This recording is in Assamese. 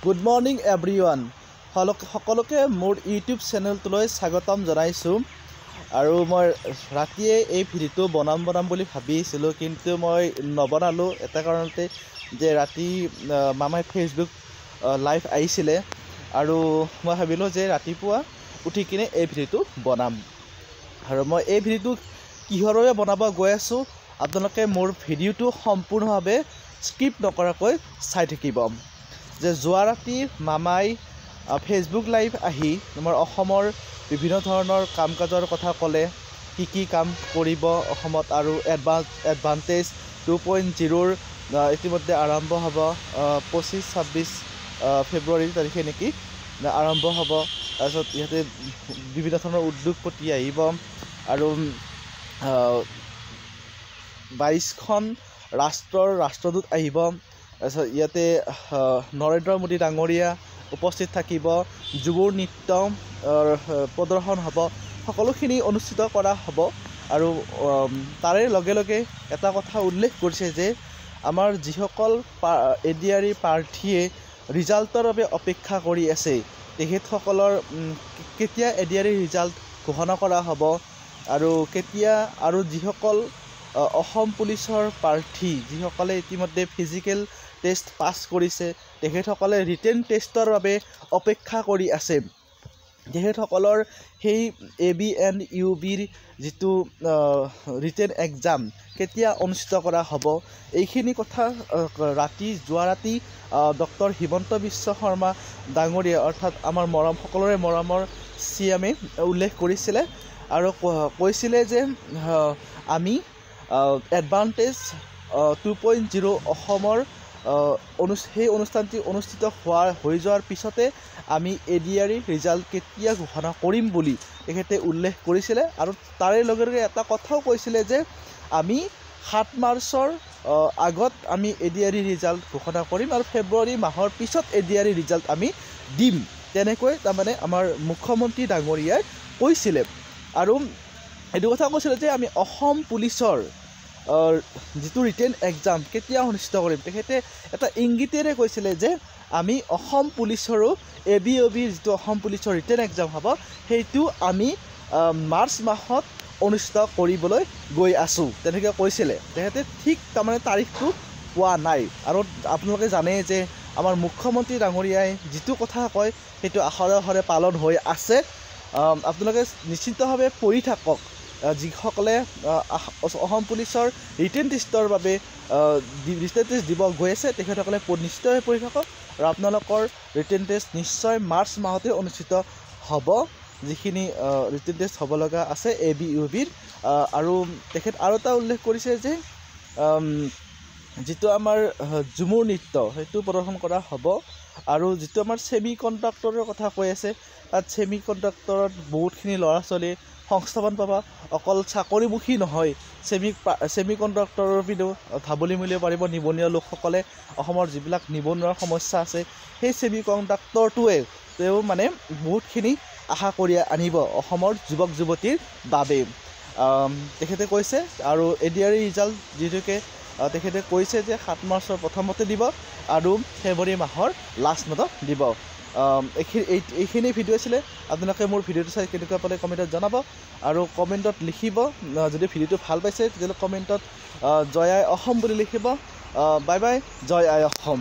গুড মৰ্নিং এভৰিৱান সকলোকে মোৰ ইউটিউব চেনেলটোলৈ স্বাগতম জনাইছোঁ আৰু মই ৰাতিয়ে এই ভিডিঅ'টো বনাম বুলি ভাবিছিলোঁ কিন্তু মই নবনালোঁ এটা কাৰণতে যে ৰাতি মামাই ফেচবুক লাইভ আহিছিলে আৰু মই ভাবিলোঁ যে ৰাতিপুৱা উঠি কিনে এই ভিডিঅ'টো বনাম আৰু মই এই ভিডিঅ'টো কিহৰ বাবে বনাব গৈ আছোঁ আপোনালোকে মোৰ ভিডিঅ'টো সম্পূৰ্ণভাৱে স্কিপ নকৰাকৈ চাই থাকিব যে যোৱা ৰাতি মামাই ফেচবুক লাইভ আহি আমাৰ অসমৰ বিভিন্ন ধৰণৰ কাম কাজৰ কথা ক'লে কি কাম কৰিব অসমত আৰু এডভান্টেজ 2.0ৰ ইতিমধ্যে আৰম্ভ হ'ব 25-26 ফেব্ৰুৱাৰী তাৰিখে নেকি আৰম্ভ হ'ব তাৰপিছত ইয়াতে বিভিন্ন ধৰণৰ উদ্যোগপতি আহিব আৰু 22খন ৰাষ্ট্ৰদূত আহিব তাৰপিছত ইয়াতে নৰেন্দ্ৰ মোদী ডাঙৰীয়া উপস্থিত থাকিব যুৱ নৃত্য প্ৰদৰ্শন হ'ব সকলোখিনি অনুষ্ঠিত কৰা হ'ব আৰু তাৰে লগে লগে এটা কথা উল্লেখ কৰিছে যে আমাৰ যিসকল এডিআৰই প্ৰাৰ্থীয়ে ৰিজাল্টৰ বাবে অপেক্ষা কৰি আছে তেখেতসকলৰ কেতিয়া এডিআৰই ৰিজাল্ট ঘোষণা কৰা হ'ব আৰু কেতিয়া আৰু যিসকল অসম পুলিচৰ প্ৰাৰ্থী যিসকলে ইতিমধ্যে ফিজিকেল টেষ্ট পাছ কৰিছে তেখেতসকলে ৰিটেন টেষ্টৰ বাবে অপেক্ষা কৰি আছে তেখেতসকলৰ সেই ABNUBৰ যিটো ৰিটেন এক্সাম কেতিয়া অনুষ্ঠিত কৰা হ'ব এইখিনি কথা যোৱা ৰাতি ডক্টৰ হিমন্ত বিশ্ব শৰ্মা ডাঙৰীয়া অৰ্থাৎ আমাৰ সকলোৰে মৰমৰ CMে উল্লেখ কৰিছিলে আৰু কৈছিলে যে আমি এডভান্টেজ 2.0 অসমৰ সেই অনুষ্ঠানটি অনুষ্ঠিত হৈ যোৱাৰ পিছতে আমি এডিআৰই ৰিজাল্ট কেতিয়া ঘোষণা কৰিম বুলি তেখেতে উল্লেখ কৰিছিলে আৰু তাৰে লগে লগে এটা কথাও কৈছিলে যে আমি 7 মাৰ্চৰ আগত আমি এডিআৰই ৰিজাল্ট ঘোষণা কৰিম আৰু ফেব্ৰুৱাৰী মাহৰ পিছত এডিআৰই ৰিজাল্ট আমি দিম তেনেকৈ তাৰমানে আমাৰ মুখ্যমন্ত্ৰী ডাঙৰীয়াই কৈছিলে আৰু এইটো কথা কৈছিলে যে আমি অসম পুলিচৰ যিটো ৰিটেন এক্সাম কেতিয়া অনুষ্ঠিত কৰিম তেখেতে এটা ইংগিতেৰে কৈছিলে যে আমি অসম পুলিচৰো ABOBৰ যিটো অসম পুলিচৰ ৰিটেন এক্সাম হ'ব সেইটো আমি মাৰ্চ মাহত অনুষ্ঠিত কৰিবলৈ গৈ আছোঁ তেনেকৈ কৈছিলে তেখেতে ঠিক তাৰমানে তাৰিখটো পোৱা নাই আৰু আপোনালোকে জানে যে আমাৰ মুখ্যমন্ত্ৰী ডাঙৰীয়াই যিটো কথা কয় সেইটো আখৰে আখৰে পালন হৈ আছে আপোনালোকে নিশ্চিতভাৱে পঢ়ি থাকক যিসকলে অসম পুলিচৰ ৰিটেন টেষ্টৰ বাবে ৰিটেন টেষ্ট দিব গৈ আছে তেখেতসকলে নিশ্চিতভাৱে পঢ়ি থাকক আৰু আপোনালোকৰ ৰিটেন টেষ্ট নিশ্চয় মাৰ্চ মাহতে অনুষ্ঠিত হ'ব যিখিনি ৰিটেন টেষ্ট হ'ব লগা আছে ABOBৰ আৰু তেখেত আৰু এটা উল্লেখ কৰিছে যে যিটো আমাৰ ঝুমুৰ নৃত্য সেইটো প্ৰদৰ্শন কৰা হ'ব আৰু যিটো আমাৰ ছেমি কণ্ডাক্টৰৰ কথা কৈ আছে তাত ছেমি কণ্ডাক্টৰত বহুতখিনি ল'ৰা ছোৱালী সংস্থাপন পাবা অকল চাকৰিমুখী নহয় ছেমি কণ্ডাক্টৰৰ পিনেও ধাবলি মিলিব পাৰিব নিবনুৱা লোকসকলে অসমৰ যিবিলাক নিবনুৱাৰ সমস্যা আছে সেই ছেমি কণ্ডাক্টৰটোৱে তেওঁ মানে বহুতখিনি আশা কৰি আনিব অসমৰ যুৱক যুৱতীৰ বাবে তেখেতে কৈছে আৰু এডিআৰই ৰিজাল্ট যিটোকে তেখেতে কৈছে যে 7 মাৰ্চৰ প্ৰথমতে দিব আৰু ফেব্ৰুৱাৰী মাহৰ লাষ্টত দিব এইখিনি ভিডিঅ' আছিলে আপোনালোকে মোৰ ভিডিঅ'টো চাই কেনেকুৱা পালে কমেণ্টত জনাব আৰু কমেণ্টত লিখিব যদি ভিডিঅ'টো ভাল পাইছে তেতিয়াহ'লে কমেণ্টত জয় আই অসম বুলি লিখিব বাই বাই জয় আই অসম